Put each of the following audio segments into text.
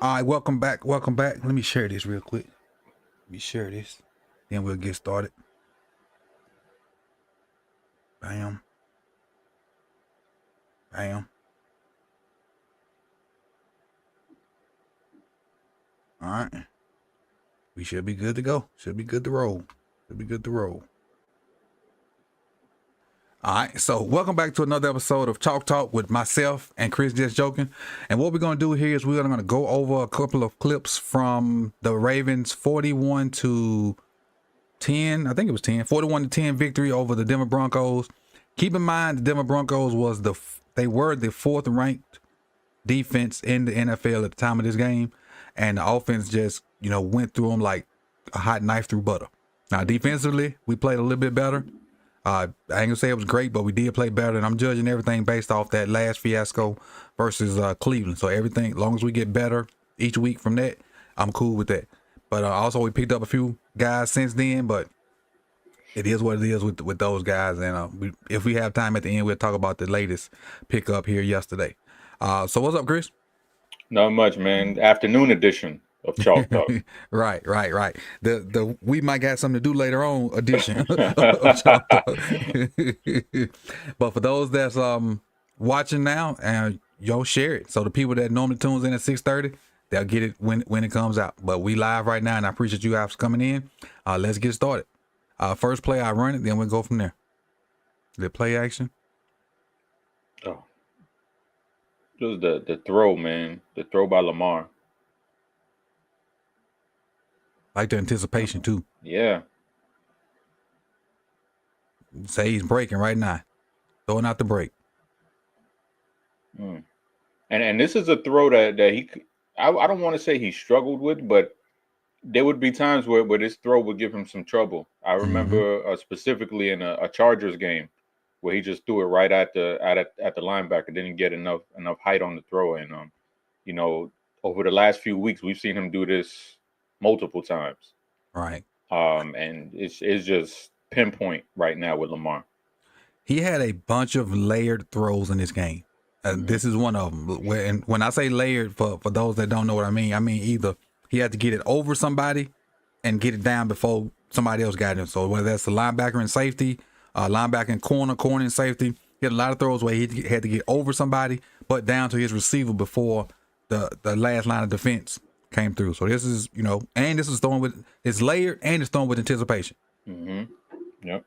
All right, welcome back. Welcome back. Let me share this real quick. Let me share this. Then we'll get started. Bam. Bam. All right. We should be good to go. Should be good to roll. Should be good to roll. All right, so welcome back to another episode of Chalk Talk with myself and Chris Just Joking. And what we're going to do here is we're going to go over a couple of clips from the Ravens 41-10. I think it was 10. 41-10 victory over the Denver Broncos. Keep in mind, the Denver Broncos they were the fourth ranked defense in the NFL at the time of this game, and the offense just went through them like a hot knife through butter. Now defensively, we played a little bit better. I ain't gonna say it was great, but we did play better, and I'm judging everything based off that last fiasco versus Cleveland. So everything, as long as we get better each week from that, I'm cool with that. But also we picked up a few guys since then, but it is what it is with those guys. And if we have time at the end, we'll talk about the latest pickup here yesterday. So what's up, Chris? Not much, man. Afternoon edition of Chalk Talk. Right. The we might got something to do later on edition of Chalk Talk. But for those that's watching now, and share it. So the people that normally tunes in at 6:30, they'll get it when it comes out. But we live right now, and I appreciate you guys coming in. Let's get started. First play, I run it, then we'll go from there. The play action. Oh, it was the throw, man. The throw by Lamar. Like the anticipation too. Yeah. Say he's breaking right now, throwing out the break. And this is a throw that he. I don't want to say he struggled with, but there would be times where this throw would give him some trouble. I remember specifically in a Chargers game where he just threw it right at the linebacker, didn't get enough height on the throw, and over the last few weeks we've seen him do this multiple times. Right. And it's just pinpoint right now with Lamar. He had a bunch of layered throws in this game. This is one of them. When I say layered, for those that don't know what I mean either he had to get it over somebody and get it down before somebody else got it. So whether that's the linebacker and safety, linebacker and corner and safety, he had a lot of throws where he had to get over somebody, but down to his receiver before the last line of defense came through. So this is, and this is throwing with, it's layered and it's thrown with anticipation. Yep.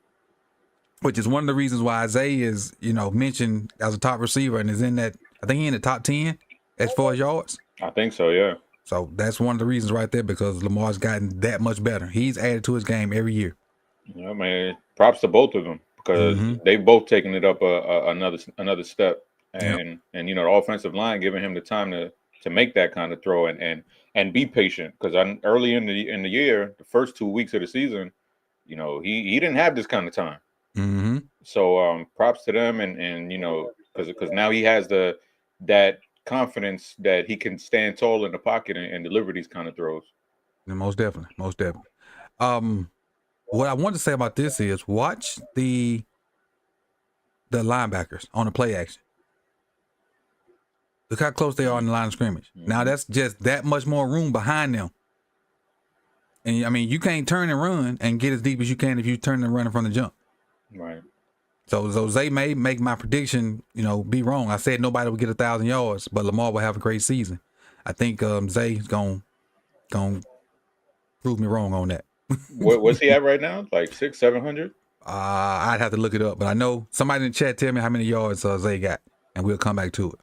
Which is one of the reasons why Isaiah is, mentioned as a top receiver and is in that, I think he's in the top 10 as far as yards. I think so, yeah. So that's one of the reasons right there, because Lamar's gotten that much better. He's added to his game every year. Yeah, man. Props to both of them, because they've both taken it up another step. And the offensive line giving him the time to make that kind of throw and be patient, because early in the year, the first 2 weeks of the season, he didn't have this kind of time. So props to them, and because now he has that confidence that he can stand tall in the pocket and deliver these kind of throws. And most definitely. What I want to say about this is watch the linebackers on the play action. Look how close they are in the line of scrimmage. Now that's just that much more room behind them. And you can't turn and run and get as deep as you can if you turn and run from the jump. Right. So Zay may make my prediction, be wrong. I said nobody would get 1,000 yards, but Lamar will have a great season. I think Zay's gonna prove me wrong on that. What's he at right now? Like 600-700? I'd have to look it up, but I know somebody in the chat tell me how many yards Zay got, and we'll come back to it.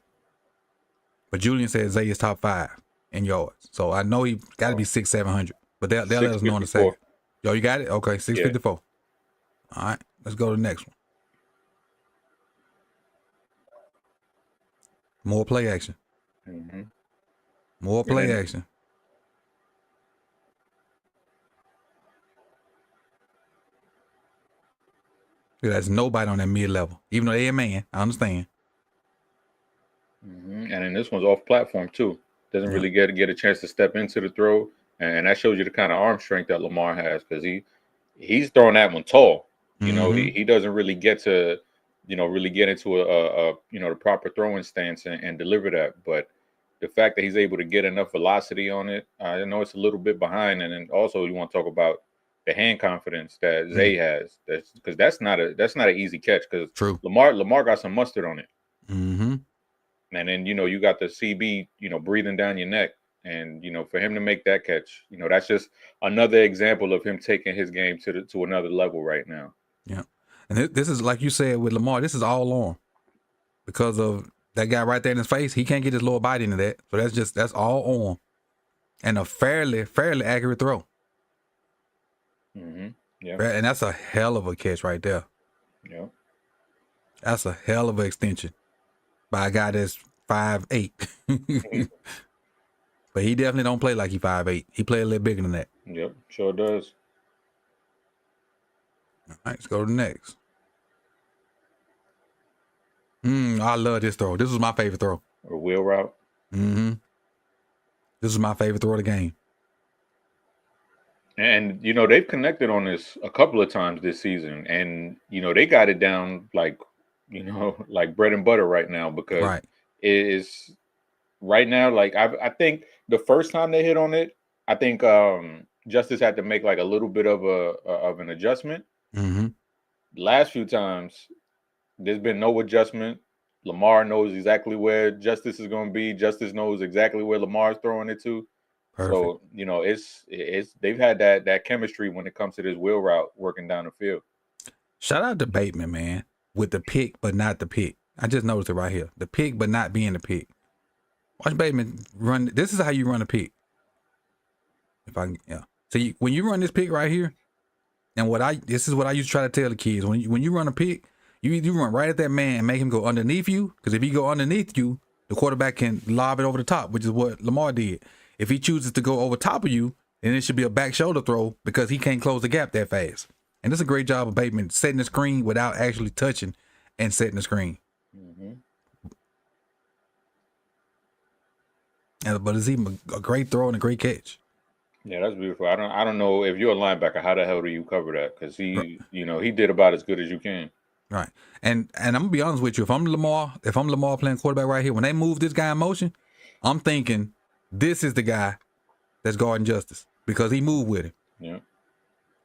But Julian says Zay is top 5 in yards, so I know he got to be 600-700. But they'll let us know in a second. Yo, you got it? Okay, 654. Yeah. All right, let's go to the next one. More play action. More play action. There's nobody on that mid-level. Even though they're a man, I understand. And then this one's off platform too. Doesn't really get a chance to step into the throw. And that shows you the kind of arm strength that Lamar has, because he's throwing that one tall. He doesn't really get to, really get into a the proper throwing stance and deliver that. But the fact that he's able to get enough velocity on it, I know it's a little bit behind. And then also you want to talk about the hand confidence that Zay has. That's because that's not an easy catch. Because Lamar got some mustard on it. Mm-hmm. And then you got the CB breathing down your neck, and for him to make that catch, that's just another example of him taking his game to another level right now. Yeah, and this is like you said with Lamar. This is all on because of that guy right there in his face. He can't get his lower body into that, so that's all on, and a fairly accurate throw. Mm-hmm. Yeah, and that's a hell of a catch right there. Yeah, that's a hell of an extension by a guy that's 5'8". But he definitely don't play like he 5'8". He play a little bigger than that. Yep, sure does. All right, let's go to the next. I love this throw. This was my favorite throw. A wheel route. Mm-hmm. This is my favorite throw of the game. And they've connected on this a couple of times this season, and they got it down like bread and butter right now, because it is right now. Like I think the first time they hit on it, I think Justice had to make like a little bit of an adjustment. Mm-hmm. Last few times, there's been no adjustment. Lamar knows exactly where Justice is going to be. Justice knows exactly where Lamar's throwing it to. Perfect. So it's they've had that chemistry when it comes to this wheel route working down the field. Shout out to Bateman, man, with the pick but not the pick. I just noticed it right here. The pick but not being the pick. Watch Bateman run. This is how you run a pick. So when you run this pick right here, and this is what I used to try to tell the kids. When you run a pick, you run right at that man and make him go underneath you. Because if he go underneath you, the quarterback can lob it over the top, which is what Lamar did. If he chooses to go over top of you, then it should be a back shoulder throw because he can't close the gap that fast. And it's a great job of Bateman setting the screen without actually touching and setting the screen. Mm-hmm. But it's even a great throw and a great catch. Yeah, that's beautiful. I don't know if you're a linebacker, how the hell do you cover that? Because he did about as good as you can. Right. And I'm gonna be honest with you. If I'm Lamar playing quarterback right here, when they move this guy in motion, I'm thinking this is the guy that's guarding Justice because he moved with him. Yeah.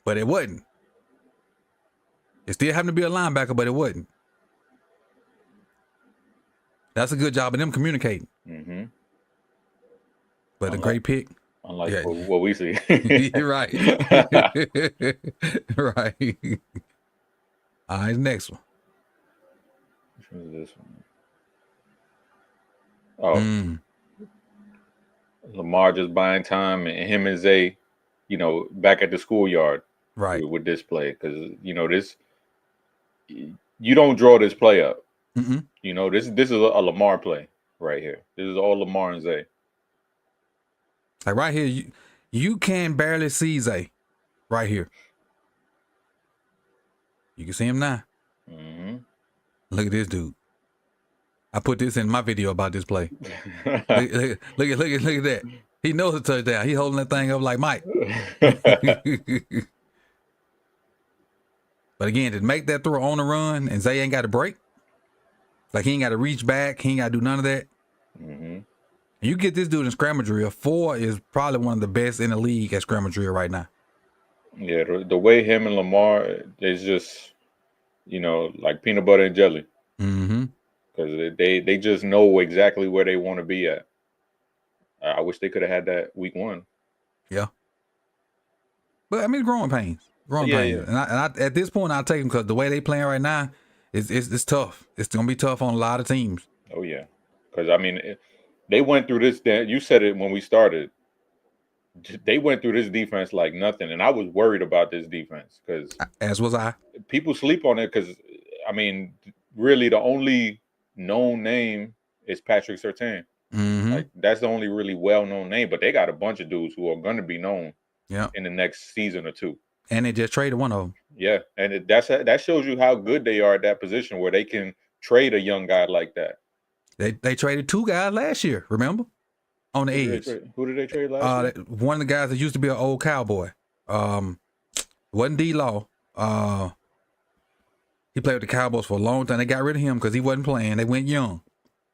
But it wasn't. It still happened to be a linebacker, but it wasn't. That's a good job of them communicating. Mm-hmm. But a great pick. Unlike what we see. You're right. Right. All right, next one. Which one is this one? Oh. Lamar just buying time, and him and Zay, back at the schoolyard. Right. With this play. Because, this, you don't draw this play up. Mm-hmm. This is a Lamar play right here. This is all Lamar and Zay. Like right here, you can barely see Zay right here. You can see him now. Mm-hmm. Look at this dude. I put this in my video about this play. look at that. He knows a touchdown. He holding that thing up like Mike. But again, to make that throw on the run and Zay ain't got to break, like he ain't got to reach back, he ain't got to do none of that. Mm-hmm. And you get this dude in scramble drill. 4 is probably one of the best in the league at scramble drill right now. Yeah, the way him and Lamar is just, like peanut butter and jelly. Mm-hmm. Because they just know exactly where they want to be at. I wish they could have had that week 1. Yeah. But I mean, growing pains. Yeah. And I at this point, I'll take them because the way they playing right now, it's tough. It's going to be tough on a lot of teams. Oh, yeah. Because, I mean, they went through this. You said it when we started. They went through this defense like nothing. And I was worried about this defense. Because as was I. People sleep on it because, I mean, really the only known name is Patrick Surtain. Mm-hmm. Like, that's the only really well-known name. But they got a bunch of dudes who are going to be known in the next season or two. And they just traded one of them. Yeah, and that shows you how good they are at that position where they can trade a young guy like that. They traded 2 guys last year, remember? On the edge. Who did they trade last year? One of the guys that used to be an old Cowboy. Wasn't D-Law. He played with the Cowboys for a long time. They got rid of him because he wasn't playing. They went young.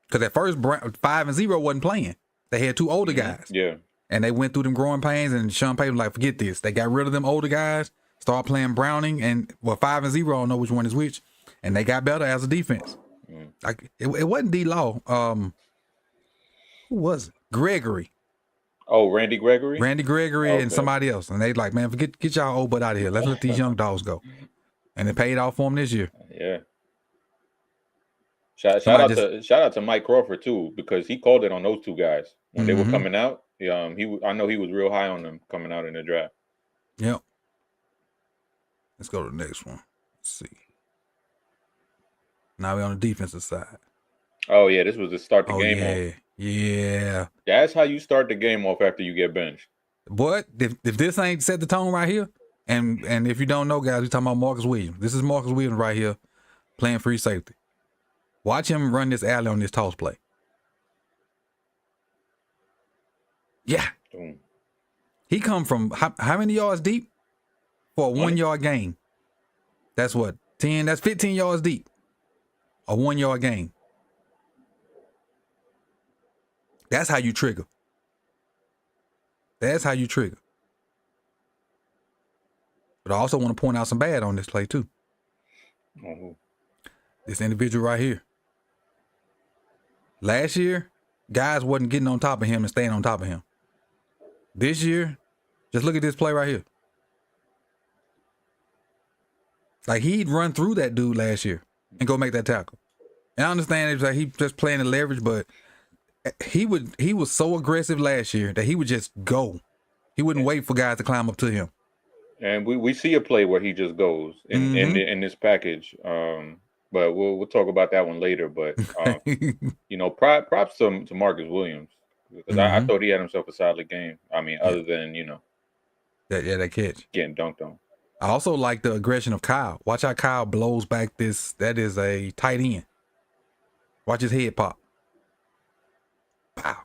Because at first, 5-0 wasn't playing. They had two older guys. Yeah. And they went through them growing pains, and Sean Payton was like, forget this. They got rid of them older guys, start playing Browning, and 5-0, I don't know which one is which. And they got better as a defense. Like it wasn't D-Law. Who was it? Gregory. Oh, Randy Gregory? Randy Gregory and somebody else. And they like, man, get y'all old butt out of here. Let's let these young dogs go. And it paid off for them this year. Yeah. Shout out to Mike Crawford too, because he called it on those two guys when they were coming out. I know he was real high on them coming out in the draft. Yep. Let's go to the next one. Let's see. Now we're on the defensive side. Oh yeah, this was to start the game off. Yeah. That's how you start the game off after you get benched. But if this ain't set the tone right here, and if you don't know, guys, we're talking about Marcus Williams. This is Marcus Williams right here playing free safety. Watch him run this alley on this toss play. Yeah. Boom. He come from how many yards deep for a 1 yard gain? That's what, 10? That's 15 yards deep. A 1 yard gain. That's how you trigger. That's how you trigger. But I also want to point out some bad on this play too. This individual right here. Last year, guys wasn't getting on top of him and staying on top of him. This year, just look at this play right here. Like he'd run through that dude last year and go make that tackle. And I understand it's like he just playing the leverage, but he was so aggressive last year that he would just go. He wouldn't wait for guys to climb up to him. And we see a play where he just goes in this package. But we'll talk about that one later. But props to Marcus Williams, because I thought he had himself a solid game. I mean, other than that catch getting dunked on. I also like the aggression of Kyle. Watch how Kyle blows back this. That is a tight end. Watch his head pop. Wow.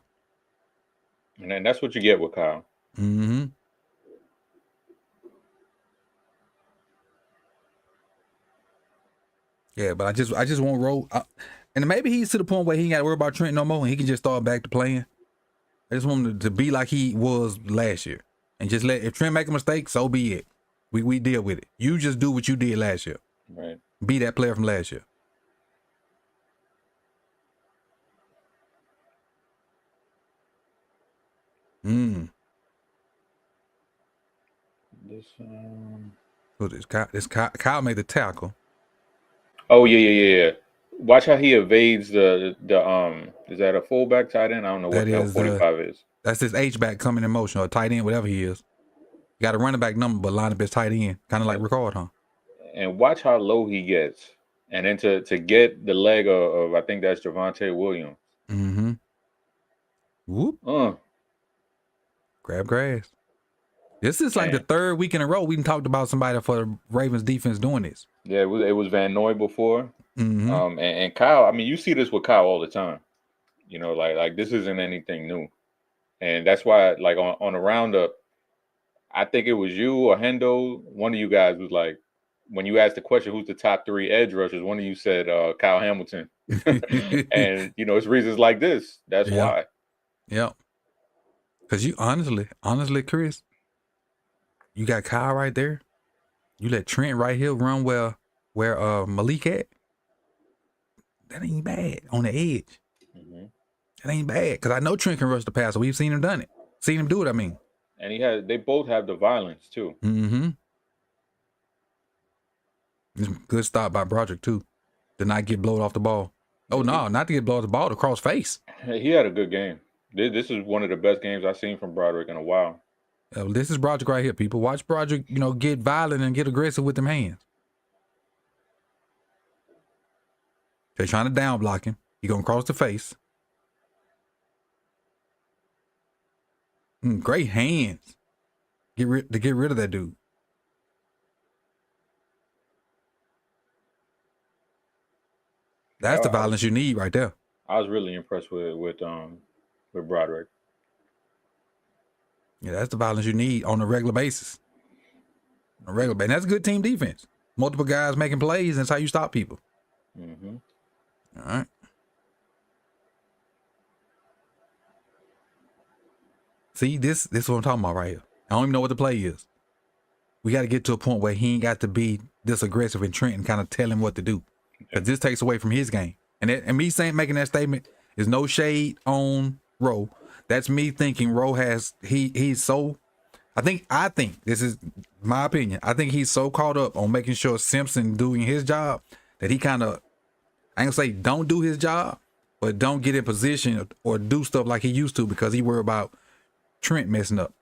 And then that's what you get with Kyle. Mm-hmm. Yeah, but I just want roll. And maybe he's to the point where he ain't got to worry about Trent no more, and he can just start back to playing. I just want him to be like he was last year, and just if Trent make a mistake, so be it. We deal with it. You just do what you did last year. Right. Be that player from last year. This Kyle made the tackle. Oh yeah. Watch how he evades the is that a fullback tight end? I don't know what that 45 is. That's his H-back coming in motion, or tight end, whatever he is. You got a running back number, but line up his tight end, kind of like Ricard, huh? And watch how low he gets, and then to get the leg of I think that's Javonte Williams. Mm-hmm. Whoop. Grab grass. This is like the third week in a row we've talked about somebody for the Ravens defense doing this. Yeah, it was Van Noy before. Mm-hmm. And Kyle, I mean, you see this with Kyle all the time. Like this isn't anything new. And that's why, like on a roundup, I think it was you or Hendo, one of you guys was like, when you asked the question, who's the top 3 edge rushers, one of you said Kyle Hamilton. And, it's reasons like this. That's why. Yep. Because you honestly, Chris, you got Kyle right there. You let Trent right here run where Malik at. That ain't bad on the edge. Mm-hmm. That ain't bad, because I know Trent can rush the passer. We've seen him done it. Seen him do it, I mean. And they both have the violence, too. Mm-hmm. Good stop by Broderick, too. To not get blown off the ball. Oh, no, not to get blown off the ball, to cross face. He had a good game. This is one of the best games I've seen from Broderick in a while. This is Broderick right here, people. Watch Broderick, get violent and get aggressive with them hands. They're trying to down block him. He gonna cross the face. Great hands. Get rid of that dude. That's the violence you need right there. I was really impressed with Broderick. Yeah, that's the violence you need on a regular basis. And that's good team defense. Multiple guys making plays, and that's how you stop people. Mm-hmm. All right. See, this is what I'm talking about right here. I don't even know what the play is. We got to get to a point where he ain't got to be this aggressive and Trent and kind of tell him what to do. Because this takes away from his game. And me making that statement is no shade on Rowe. That's me thinking Rowe he's so, I think this is my opinion. I think he's so caught up on making sure Simpson doing his job that he kind of, I ain't gonna say don't do his job, but don't get in position or do stuff like he used to because he worried about Trent messing up.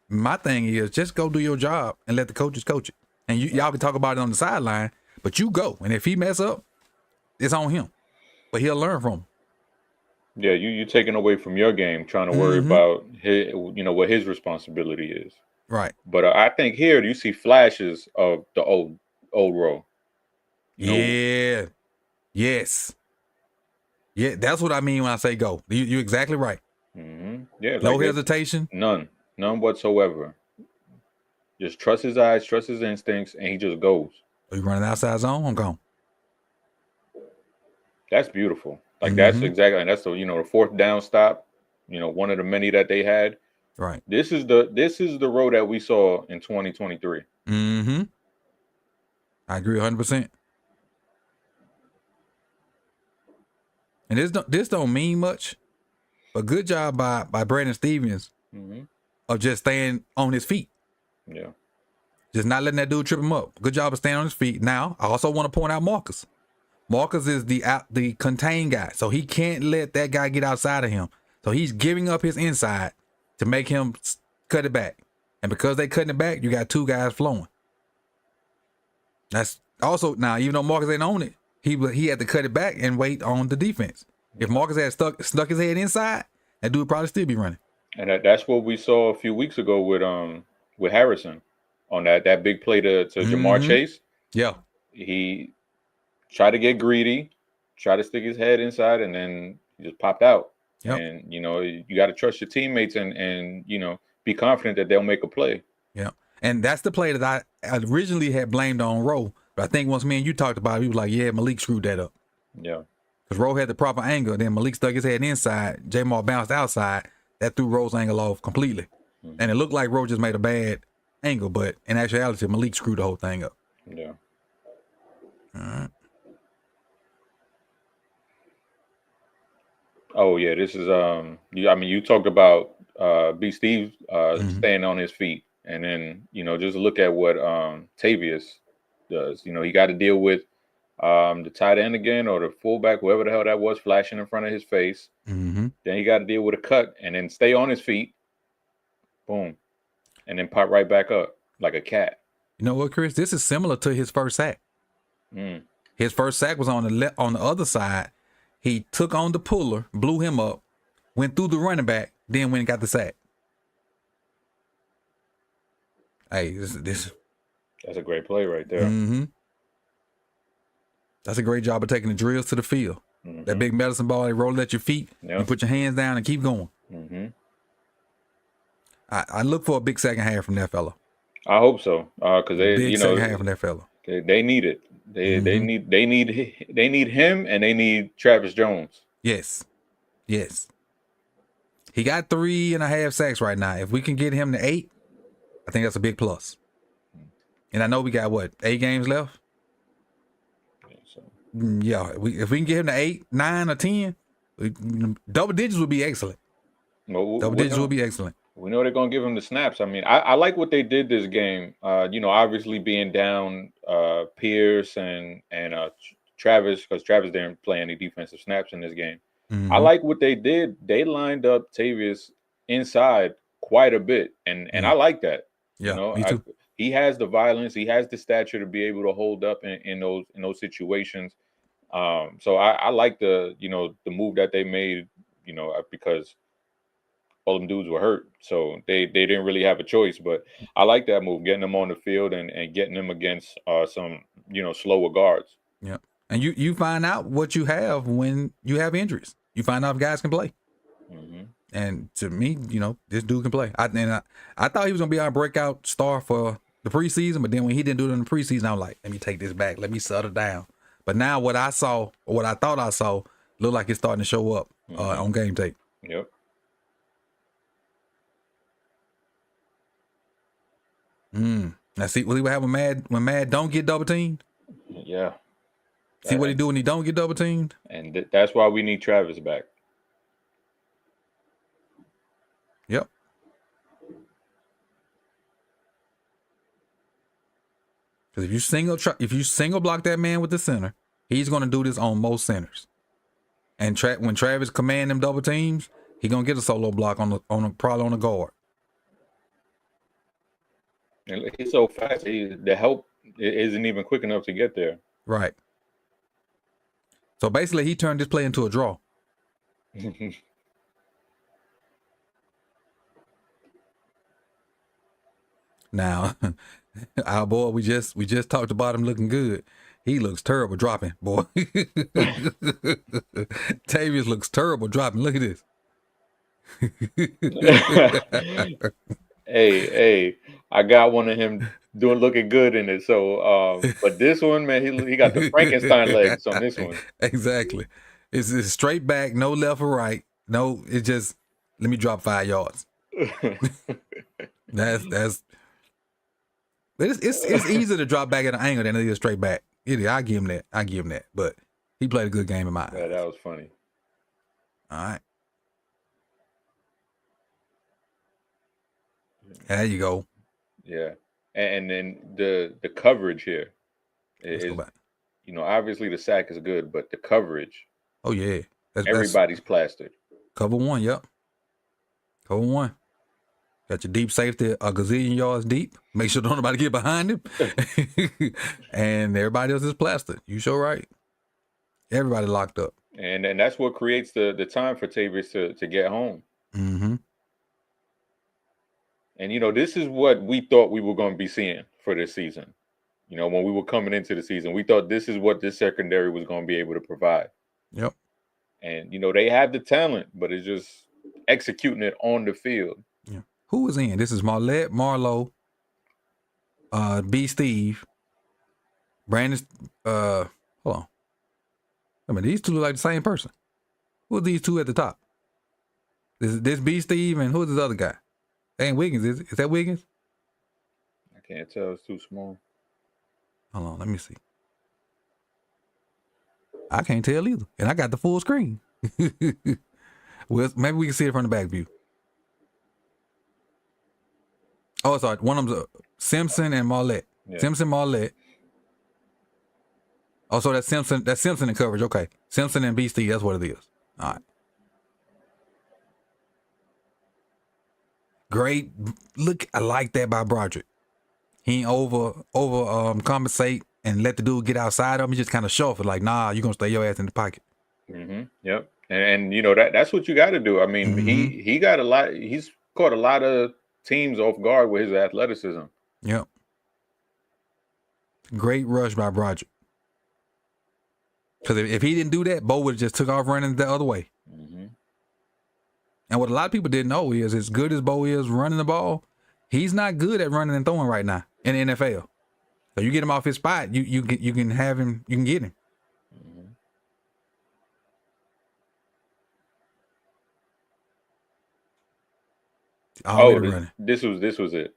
My thing is just go do your job and let the coaches coach it. And y'all can talk about it on the sideline, but you go. And if he mess up, it's on him. But he'll learn from him. Yeah, you taking away from your game, trying to worry about his, what his responsibility is. Right. But I think here you see flashes of the old Rowe. Yeah. Yes. Yeah, that's what I mean when I say go. You're exactly right. Mm-hmm. Yeah. No hesitation. None whatsoever. Just trust his eyes, trust his instincts, and he just goes. Are you running outside zone? I'm gone. That's beautiful. Like that's exactly, and that's the fourth down stop. One of the many that they had. Right. This is the Rowe that we saw in 2023. Mm-hmm. I agree 100%. And this don't mean much, but good job by Brandon Stevens of just staying on his feet. Yeah. Just not letting that dude trip him up. Good job of staying on his feet. Now, I also want to point out Marcus. Marcus is the contained guy, so he can't let that guy get outside of him. So he's giving up his inside to make him cut it back. And because they cutting it back, you got two guys flowing. That's also, now, even though Marcus ain't on it, he had to cut it back and wait on the defense. If Marcus had stuck his head inside, that dude would probably still be running. And that's what we saw a few weeks ago with Harrison on that big play to Jamar Chase. Yeah. He tried to get greedy, tried to stick his head inside, and then he just popped out. Yep. And, you got to trust your teammates and be confident that they'll make a play. Yeah. And that's the play that I originally had blamed on Rowe. But I think once me and you talked about it, we was like, yeah, Malik screwed that up. Yeah. Because Rowe had the proper angle. Then Malik stuck his head inside. Jamar bounced outside. That threw Rowe's angle off completely. And it looked like Rowe just made a bad angle. But in actuality, Malik screwed the whole thing up. Yeah. All right. Oh, yeah. This is, you talked about B. Steve staying on his feet. And then, just look at what Tavius does. He got to deal with the tight end again or the fullback, whoever the hell that was, flashing in front of his face. Then he got to deal with a cut and then stay on his feet. Boom. And then pop right back up like a cat. You know what, Chris? This is similar to his first sack. His first sack was on the other side. He took on the puller, blew him up, went through the running back, then went and got the sack. Hey, this. That's a great play right there. That's a great job of taking the drills to the field. That big medicine ball, they roll it at your feet. You put your hands down and keep going. I look for a big second half from that fella. I hope so, because they, big second half from that fella. They need it. They need him, and they need Travis Jones. Yes. He got 3.5 sacks right now. If we can get him to 8, I think that's a big plus. And I know we got 8 games left. Yeah, if we can get him to 8, 9, or 10, double digits would be excellent. Double digits would be excellent. We know they're gonna give him the snaps. I mean, I like what they did this game. Obviously being down Pierce and Travis, because Travis didn't play any defensive snaps in this game. I like what they did. They lined up Tavius inside quite a bit, and I like that. Yeah, me too. He has the violence. He has the stature to be able to hold up in those situations. So I like the move that they made. Because all them dudes were hurt, so they didn't really have a choice. But I like that move, getting them on the field and getting them against some slower guards. Yeah, and you find out what you have when you have injuries. You find out if guys can play. And to me, this dude can play. I thought he was gonna be our breakout star for the preseason, but then when he didn't do it in the preseason, I'm like, let me take this back. Let me settle down. But now what I thought I saw, looked like it's starting to show up on game tape. Yep. Now see what happen when Mad don't get double teamed. Yeah. See what he do when he don't get double teamed. And that's why we need Travis back. Yep. Because if you single block that man with the center, he's going to do this on most centers. And when Travis command them double teams, he gonna get a solo block probably on the guard. And he's so fast. The help isn't even quick enough to get there. Right. So basically, he turned this play into a draw. Now, our boy, we just talked about him looking good. He looks terrible dropping, boy. Tavius looks terrible dropping. Look at this. Hey, I got one of him looking good in it. So, but this one, man, he got the Frankenstein legs on this one. Exactly. It's straight back, no left or right. No, it's just let me drop 5 yards. It's easier to drop back at an angle than it is straight back. I give him that. But he played a good game in my eyes. Yeah, that was funny. All right. There you go. Yeah. And then the coverage here is, obviously the sack is good, but the coverage. Oh, yeah. Everybody's plastered. Cover 1, yep. Cover 1. Got your deep safety a gazillion yards deep. Make sure don't nobody get behind him. And everybody else is plastered. You sure right. Everybody locked up. And that's what creates the time for Tavius to get home. Mm-hmm. And, this is what we thought we were going to be seeing for this season. When we were coming into the season, we thought this is what this secondary was going to be able to provide. Yep. And, they have the talent, but it's just executing it on the field. Yeah. Who was in? This is Marlette, Marlo, B. Steve, Brandon. Hold on. I mean, these two look like the same person. Who are these two at the top? This B. Steve and who's this other guy? That ain't Wiggins, is it? Is that Wiggins? I can't tell. It's too small. Hold on, let me see. I can't tell either. And I got the full screen. Well, maybe we can see it from the back view. Oh, sorry. One of them's Simpson and Marlette. Yeah. Simpson, Marlette. Oh, so that's Simpson. That's Simpson in coverage. Okay. Simpson and BC. That's what it is. All right. Great. Look, I like that by Broderick. He ain't over compensate and let the dude get outside of him. He just kind of shuffle like, nah, you're going to stay your ass in the pocket. Mm-hmm. Yep. And that's what you got to do. I mean, he got a lot. He's caught a lot of teams off guard with his athleticism. Yep. Great rush by Broderick. Because if he didn't do that, Bo would have just took off running the other way. Mm-hmm. And what a lot of people didn't know is, as good as Bo is running the ball, he's not good at running and throwing right now in the NFL. So you get him off his spot, you can have him, you can get him. Mm-hmm. Running. This was it.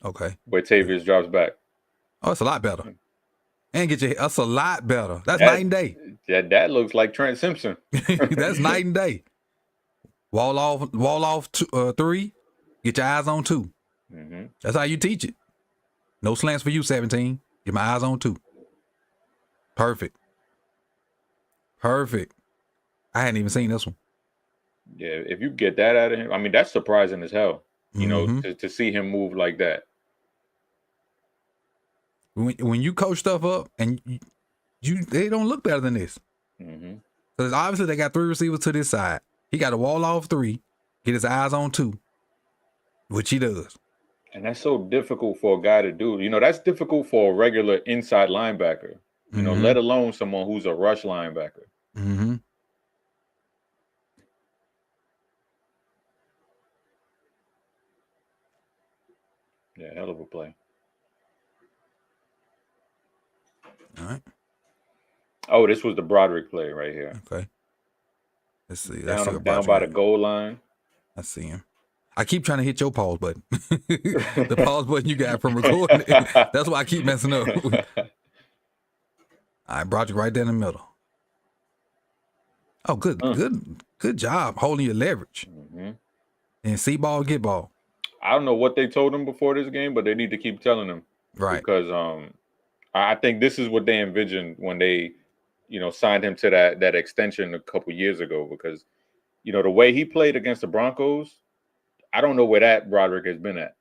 Okay. Where Tavius drops back. Oh, it's a lot better. And that's a lot better. That's night and day. That looks like Trent Simpson. That's night and day. Wall off 3. Get your eyes on 2. Mm-hmm. That's how you teach it. No slants for you, 17. Get my eyes on 2. Perfect. I hadn't even seen this one. Yeah, if you get that out of him, I mean, that's surprising as hell. You know, to see him move like that. When you coach stuff up and they don't look better than this. Mm-hmm. Because obviously they got 3 receivers to this side. He got a wall off 3, get his eyes on 2, which he does. And that's so difficult for a guy to do. You know, that's difficult for a regular inside linebacker. You know, let alone someone who's a rush linebacker. Mm-hmm. Yeah, hell of a play. All right. Oh, this was the Broderick play right here. Okay. Let's see. Down by the goal line. I see him. I keep trying to hit your pause button. The pause button you got from recording. That's why I keep messing up. I brought you right there in the middle. Oh, good job holding your leverage. And see ball, get ball. I don't know what they told him before this game, but they need to keep telling him. Right. Because I think this is what they envisioned when they, signed him to that extension a couple years ago. Because, the way he played against the Broncos, I don't know where that Broderick has been at.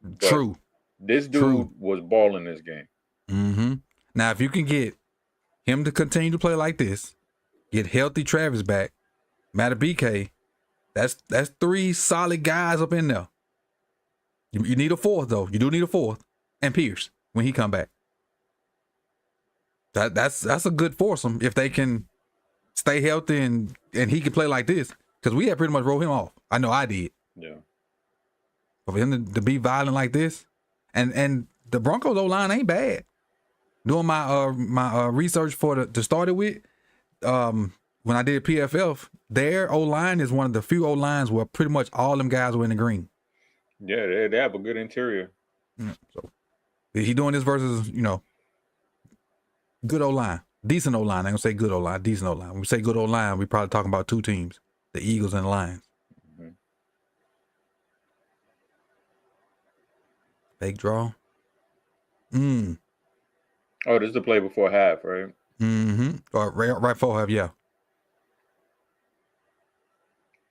But True. This dude was balling this game. Mm-hmm. Now, if you can get him to continue to play like this, get healthy Travis back, Matter BK, that's 3 solid guys up in there. You need a fourth, though. You do need a fourth. And Pierce, when he come back. That's a good foursome if they can stay healthy and he can play like this. Because we had pretty much rolled him off. I know I did. Yeah. But for him to be violent like this, and the Broncos O-line ain't bad. Doing my research to start it with, when I did PFF, their O-line is one of the few O-lines where pretty much all them guys were in the green. Yeah, they have a good interior. So he doing this versus, good O-line. Decent O-line. I ain't gonna say good O-line, decent O-line. When we say good O-line, we probably talking about 2 teams, the Eagles and the Lions. Fake draw. Oh, this is the play before half, right? Mm-hmm. Or right before half, yeah.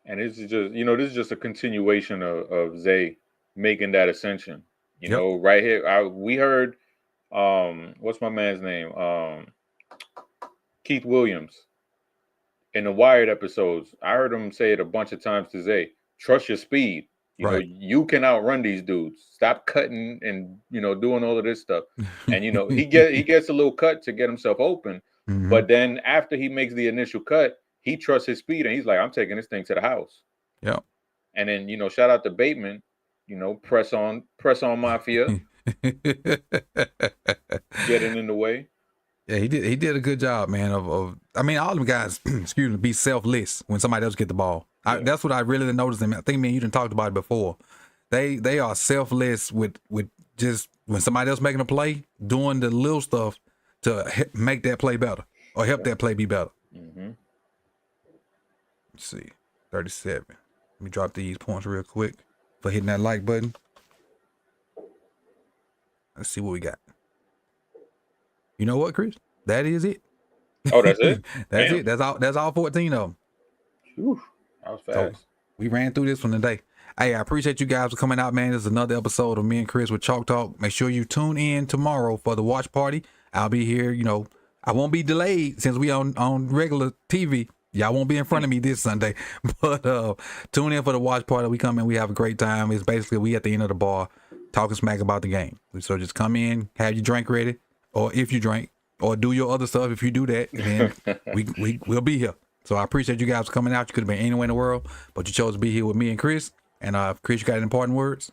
And this is just, this is just a continuation of Zay making that ascension. Right here, we heard, what's my man's name? Keith Williams. In the Wired episodes, I heard him say it a bunch of times to Zay, trust your speed. You can outrun these dudes. Stop cutting and, doing all of this stuff. And, he gets a little cut to get himself open. Mm-hmm. But then after he makes the initial cut, he trusts his speed and he's like, I'm taking this thing to the house. Yeah. And then, shout out to Bateman, press on Mafia. Getting in the way. Yeah, he did a good job, man, of all them guys, be selfless when somebody else get the ball. Yeah. That's what I really noticed them. I think me and you done talked about it before. They are selfless with just when somebody else making a play, doing the little stuff to make that play better or help that play be better. Mm-hmm. Let's see, 37. Let me drop these points real quick for hitting that like button. Let's see what we got. You know what, Chris? That is it. Oh, that's it? That's it. That's all 14 of them. Whew, that was fast. So we ran through this one today. Hey, I appreciate you guys for coming out, man. This is another episode of me and Chris with Chalk Talk. Make sure you tune in tomorrow for the watch party. I'll be here. I won't be delayed since we on regular TV. Y'all won't be in front of me this Sunday. But tune in for the watch party. We come in, we have a great time. It's basically we at the end of the bar talking smack about the game. So just come in, have your drink ready. Or if you drink, or do your other stuff. If you do that, then we'll be here. So I appreciate you guys coming out. You could have been anywhere in the world, but you chose to be here with me and Chris. And Chris, you got any important words?